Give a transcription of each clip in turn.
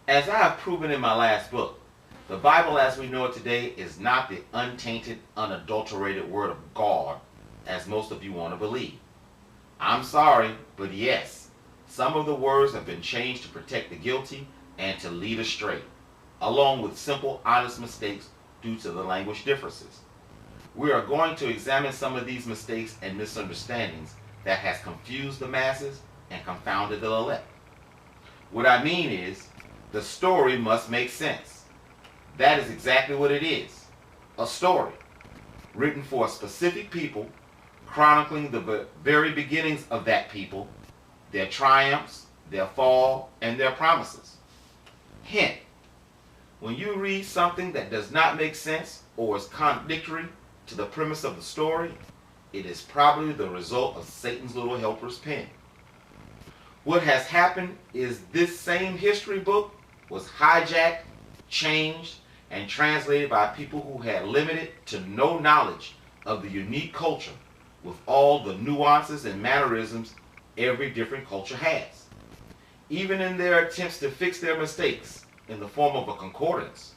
As I have proven in my last book, the Bible as we know it today is not the untainted, unadulterated Word of God, as most of you want to believe. I'm sorry, but yes, some of the words have been changed to protect the guilty and to lead astray, along with simple, honest mistakes due to the language differences. We are going to examine some of these mistakes and misunderstandings that has confused the masses and confounded the elect. What I mean is, the story must make sense. That is exactly what it is. A story, written for a specific people, chronicling the very beginnings of that people, their triumphs, their fall, and their promises. Hint: when you read something that does not make sense or is contradictory to the premise of the story, it is probably the result of Satan's little helper's pen. What has happened is this same history book was hijacked, changed, and translated by people who had limited to no knowledge of the unique culture with all the nuances and mannerisms every different culture has. Even in their attempts to fix their mistakes in the form of a concordance,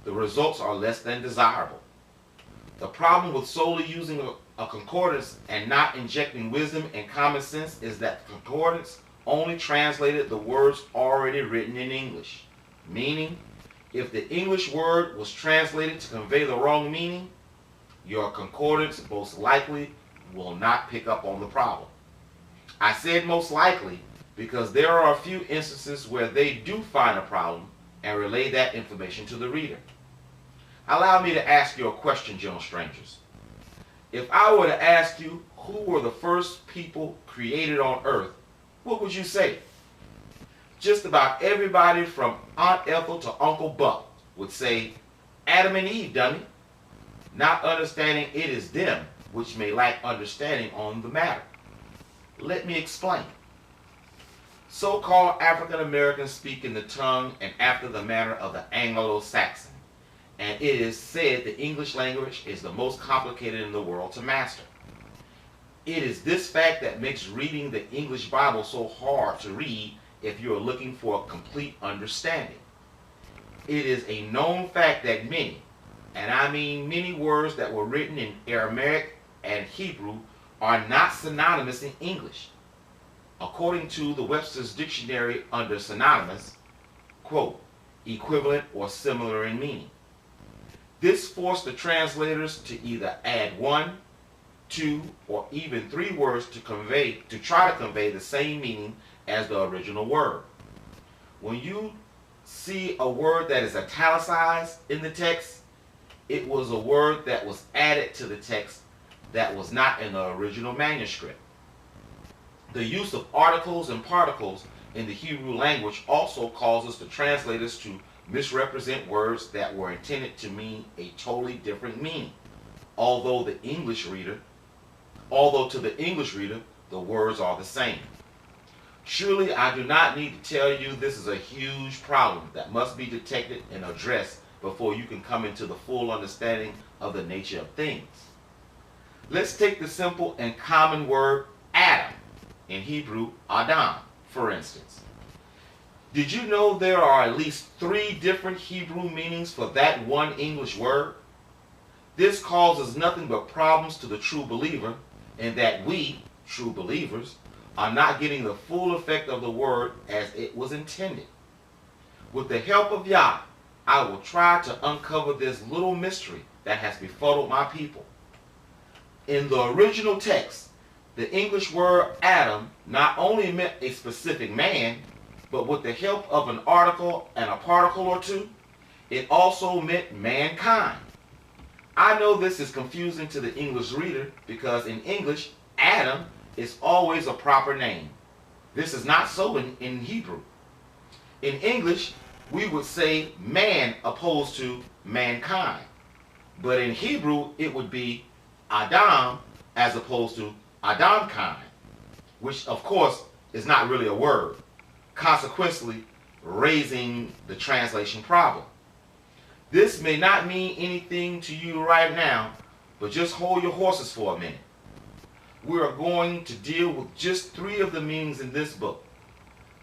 the results are less than desirable. The problem with solely using a concordance and not injecting wisdom and common sense is that the concordance only translated the words already written in English. Meaning, if the English word was translated to convey the wrong meaning, your concordance most likely will not pick up on the problem. I said most likely because there are a few instances where they do find a problem and relay that information to the reader. Allow me to ask you a question, gentle strangers. If I were to ask you who were the first people created on earth, what would you say? Just about everybody from Aunt Ethel to Uncle Buck would say, Adam and Eve, dummy. Not understanding it is them which may lack understanding on the matter. Let me explain. So-called African Americans speak in the tongue and after the manner of the Anglo-Saxon, and it is said the English language is the most complicated in the world to master. It is this fact that makes reading the English Bible so hard to read if you are looking for a complete understanding. It is a known fact that many, and I mean many, words that were written in Aramaic and Hebrew are not synonymous in English. According to the Webster's Dictionary under synonymous, quote, equivalent or similar in meaning. This forced the translators to either add 1, 2, or even 3 words to try to convey the same meaning as the original word. When you see a word that is italicized in the text, it was a word that was added to the text that was not in the original manuscript. The use of articles and particles in the Hebrew language also causes the translators to misrepresent words that were intended to mean a totally different meaning, although to the English reader, the words are the same. Surely I do not need to tell you this is a huge problem that must be detected and addressed before you can come into the full understanding of the nature of things. Let's take the simple and common word Adam, in Hebrew Adam, for instance. Did you know there are at least 3 different Hebrew meanings for that one English word? This causes nothing but problems to the true believer, in that we, true believers, are not getting the full effect of the word as it was intended. With the help of Yah, I will try to uncover this little mystery that has befuddled my people. In the original text, the English word Adam not only meant a specific man, but with the help of an article and a particle or two, it also meant mankind. I know this is confusing to the English reader because in English, Adam is always a proper name. This is not so in Hebrew. In English, we would say man opposed to mankind. But in Hebrew, it would be Adam as opposed to Adamkind, which of course is not really a word, consequently raising the translation problem. This may not mean anything to you right now, but just hold your horses for a minute. We are going to deal with just 3 of the meanings in this book.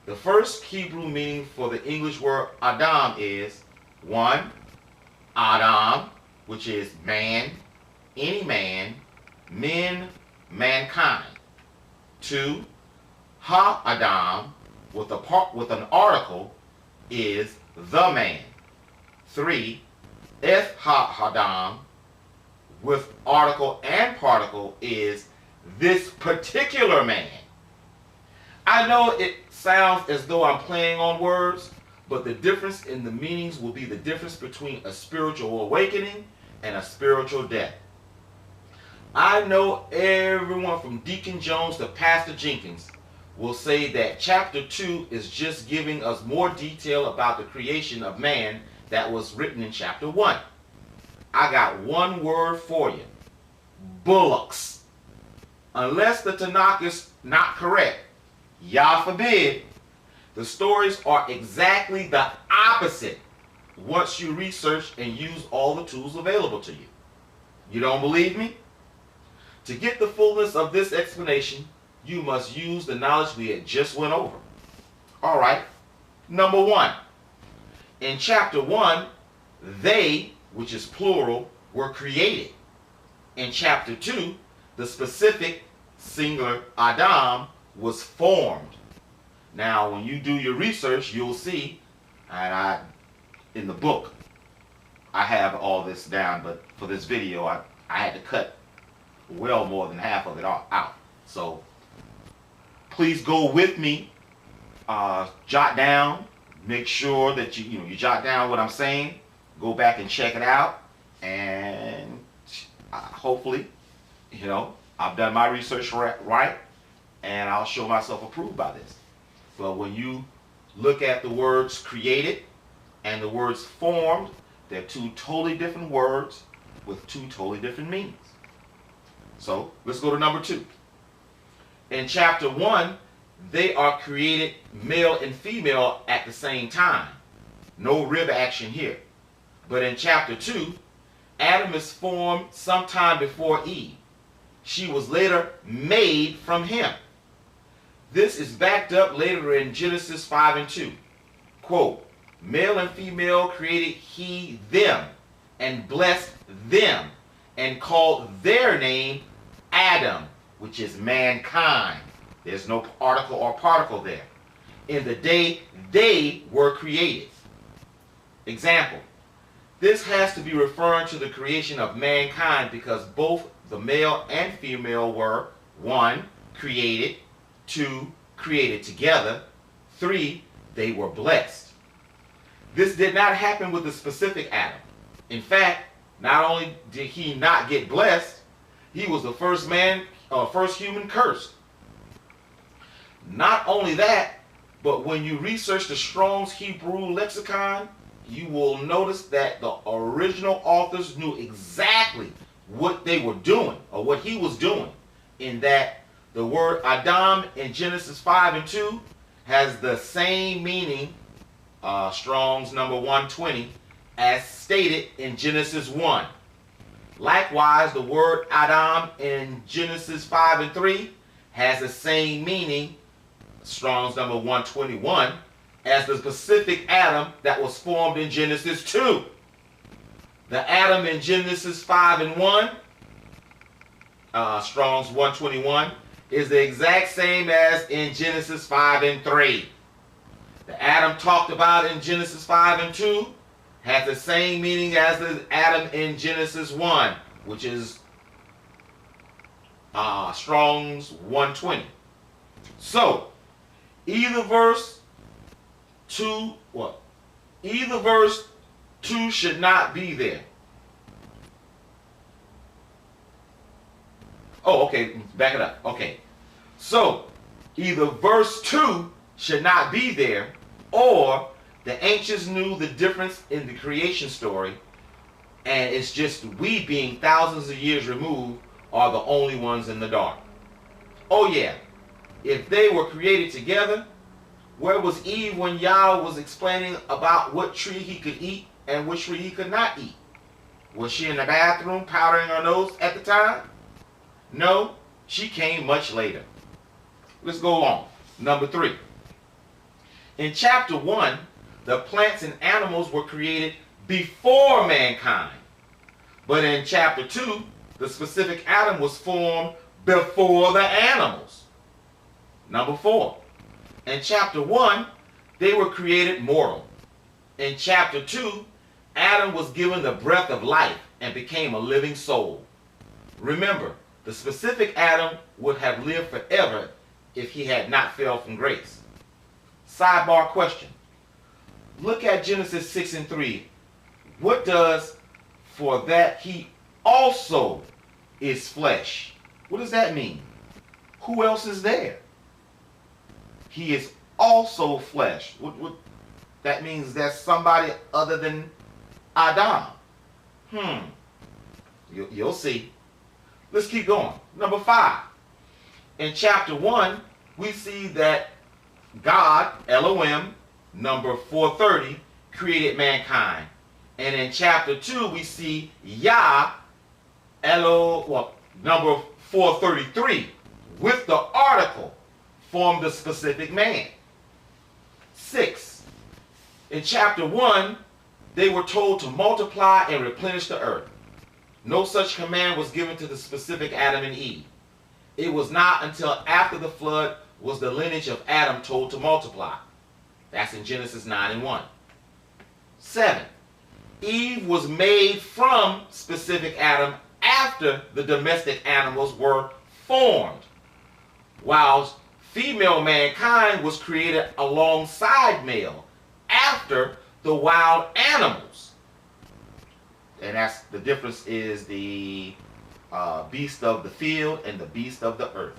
The first Hebrew meaning for the English word Adam is 1. Adam, which is man, any man, men, mankind. 2. Ha-Adam, with an article, is the man. 3. Eth-ha-Adam, with article and particle, is this particular man. I know it sounds as though I'm playing on words, but the difference in the meanings will be the difference between a spiritual awakening and a spiritual death. I know everyone from Deacon Jones to Pastor Jenkins will say that chapter 2 is just giving us more detail about the creation of man that was written in chapter 1. I got one word for you: bullocks. Unless the Tanakh is not correct, Yah forbid, the stories are exactly the opposite once you research and use all the tools available to you. You don't believe me? To get the fullness of this explanation, you must use the knowledge we had just went over. All right, number 1. In chapter 1, they, which is plural, were created. In chapter 2, the specific singular Adam was formed. Now, when you do your research, you'll see, and in the book, I have all this down, but for this video, I had to cut well more than half of it out. So, please go with me, jot down, make sure that you jot down what I'm saying, go back and check it out, and hopefully, I've done my research right, and I'll show myself approved by this. But when you look at the words created and the words formed, they're two totally different words with two totally different meanings. So let's go to number 2. In chapter 1, they are created male and female at the same time. No rib action here. But in chapter 2, Adam is formed sometime before Eve. She was later made from him. This is backed up later in Genesis 5 and 2. Quote, male and female created he them, and blessed them, and called their name Adam, which is mankind. There's no article or particle there. In the day they were created. Example, this has to be referring to the creation of mankind because both the male and female were 1. Created, 2. Created together, 3. They were blessed. This did not happen with the specific Adam. In fact, not only did he not get blessed, he was the first human cursed. Not only that, but when you research the Strong's Hebrew lexicon, you will notice that the original authors knew exactly what they were doing, or what he was doing, in that the word Adam in Genesis 5 and 2 has the same meaning, Strong's number 120, as stated in Genesis 1. Likewise, the word Adam in Genesis 5 and 3 has the same meaning, Strong's number 121, as the specific Adam that was formed in Genesis 2. The Adam in Genesis 5 and 1, Strong's 121, is the exact same as in Genesis 5 and 3. The Adam talked about in Genesis 5 and 2 has the same meaning as the Adam in Genesis 1, which is Strong's 120. So, either verse 2 should not be there. Oh, okay, back it up. Okay. So, either verse 2 should not be there, or the ancients knew the difference in the creation story, and it's just we, being thousands of years removed, are the only ones in the dark. Oh yeah, if they were created together, where was Eve when Yah was explaining about what tree he could eat and which tree he could not eat? Was she in the bathroom powdering her nose at the time? No, she came much later. Let's go on. Number 3. In chapter 1, the plants and animals were created before mankind. But in chapter 2, the specific Adam was formed before the animals. Number 4, in chapter 1, they were created mortal. In chapter 2, Adam was given the breath of life and became a living soul. Remember, the specific Adam would have lived forever if he had not fell from grace. Sidebar question. Look at Genesis 6:3. What does "for that he also is flesh"? What does that mean? Who else is there? He is also flesh. That means that's somebody other than Adam. You'll see. Let's keep going. Number 5. In chapter 1, we see that God, Elohim, number 430, created mankind. And in chapter 2, we see Yah, number 433, with the article, formed a specific man. 6. In chapter 1, they were told to multiply and replenish the earth. No such command was given to the specific Adam and Eve. It was not until after the flood was the lineage of Adam told to multiply. That's in Genesis 9:1. 7. Eve was made from specific Adam after the domestic animals were formed, whilst female mankind was created alongside male after the wild animals. And that's the difference, is the beast of the field and the beast of the earth.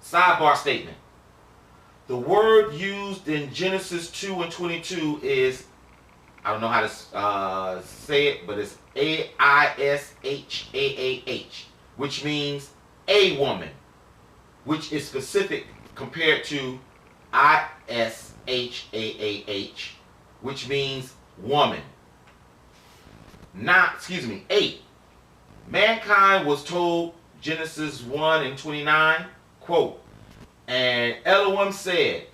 Sidebar statement. The word used in Genesis 2:22 is, I don't know how to say it, but it's Aishaah, which means a woman, which is specific compared to Ishaah, which means woman. 8. Mankind was told, Genesis 1:29, quote, "And Elohim said,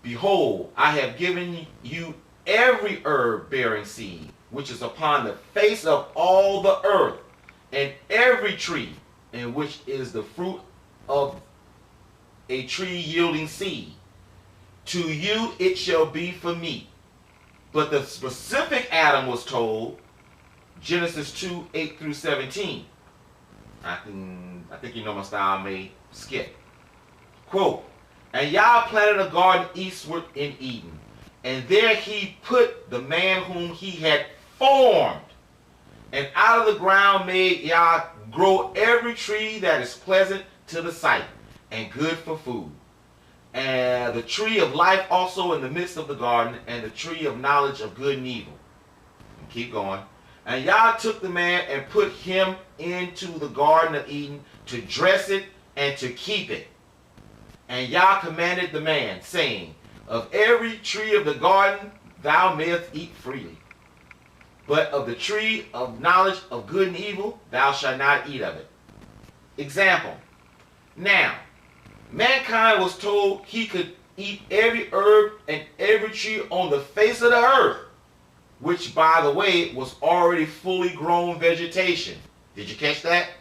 Behold, I have given you every herb bearing seed, which is upon the face of all the earth, and every tree, in which is the fruit of a tree yielding seed. To you it shall be for meat." But the specific Adam was told, Genesis 2:8-17. I think you know my style, I may skip. Quote, "And Yah planted a garden eastward in Eden, and there he put the man whom he had formed. And out of the ground made Yah grow every tree that is pleasant to the sight, and good for food. And the tree of life also in the midst of the garden, and the tree of knowledge of good and evil." And keep going. "And Yah took the man and put him into the garden of Eden to dress it and to keep it. And Yah commanded the man, saying, Of every tree of the garden thou mayest eat freely, but of the tree of knowledge of good and evil thou shalt not eat of it." Example. Now, mankind was told he could eat every herb and every tree on the face of the earth, which, by the way, was already fully grown vegetation. Did you catch that?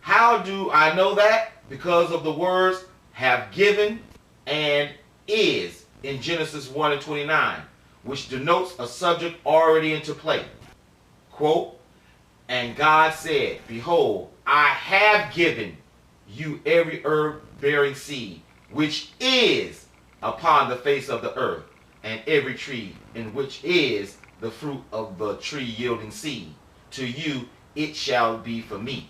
How do I know that? Because of the words "have given" and "is" in Genesis 1:29, which denotes a subject already into play. Quote, "And God said, Behold, I have given you every herb bearing seed, which is upon the face of the earth, and every tree in which is the fruit of the tree yielding seed. To you it shall be for meat."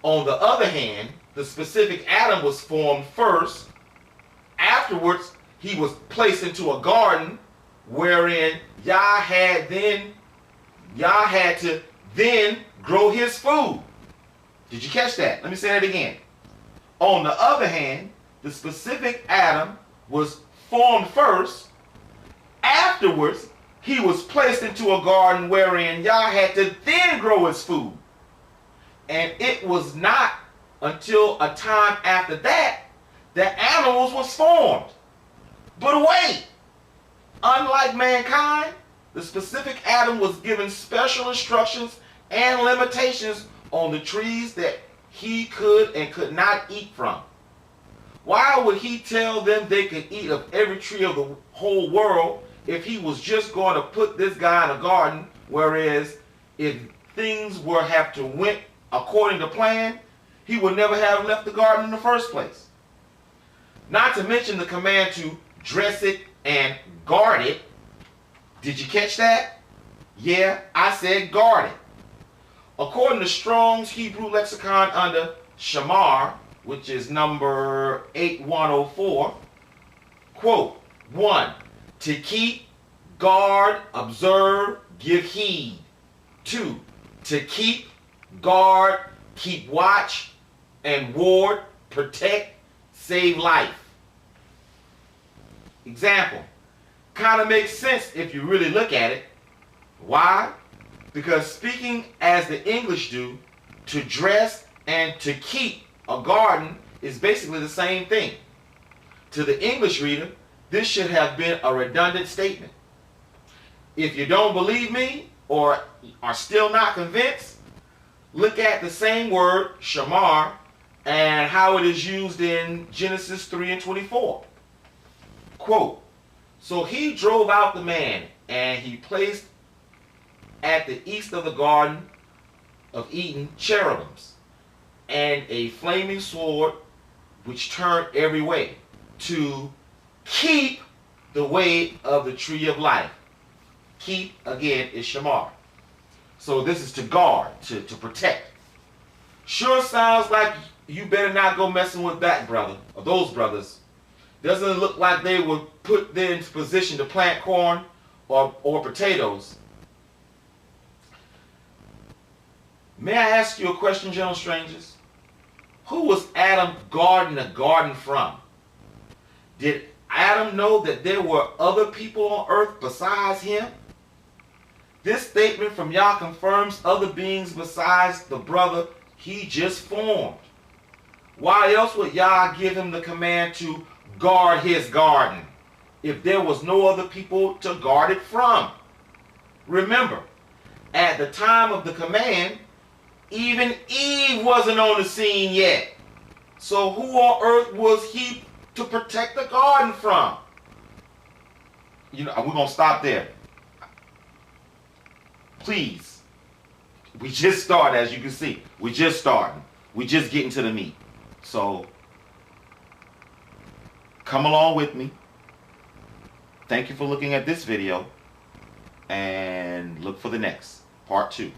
On the other hand, the specific Adam was formed first. Afterwards, he was placed into a garden wherein Yah had to then grow his food. Did you catch that? Let me say that again. On the other hand, the specific Adam was formed first. Afterwards, he was placed into a garden wherein Yah had to then grow his food. And it was not until a time after that that animals was formed. But wait! Unlike mankind, the specific Adam was given special instructions and limitations on the trees that he could and could not eat from. Why would he tell them they could eat of every tree of the whole world if he was just going to put this guy in a garden, whereas if things were have to went according to plan, he would never have left the garden in the first place? Not to mention the command to dress it and guard it. Did you catch that? Yeah, I said guard it. According to Strong's Hebrew lexicon under shamar, which is number 8104, quote, 1. To keep, guard, observe, give heed. 2. To keep, guard, keep watch, and ward, protect, save life. Example. Kind of makes sense if you really look at it. Why? Because speaking as the English do, to dress and to keep a garden is basically the same thing. To the English reader, this should have been a redundant statement. If you don't believe me or are still not convinced, look at the same word, shamar, and how it is used in Genesis 3 and 24. Quote, so he drove out the man, and he placed at the east of the Garden of Eden cherubims, and a flaming sword which turned every way, to keep the way of the tree of life. Keep, again, is shamar. So this is to guard, to protect. Sure sounds like you better not go messing with that brother, or those brothers. Doesn't look like they were put there into position to plant corn or potatoes. May I ask you a question, gentle strangers? Who was Adam guarding the garden from? Did Adam know that there were other people on earth besides him? This statement from Yah confirms other beings besides the brother he just formed. Why else would Yah give him the command to guard his garden if there was no other people to guard it from? Remember, at the time of the command, even Eve wasn't on the scene yet. So who on earth was he to protect the garden from? You know, we're going to stop there. Please. We just started, as you can see. We're just starting. We're just getting to the meat. So, come along with me. Thank you for looking at this video. And look for the next, part 2.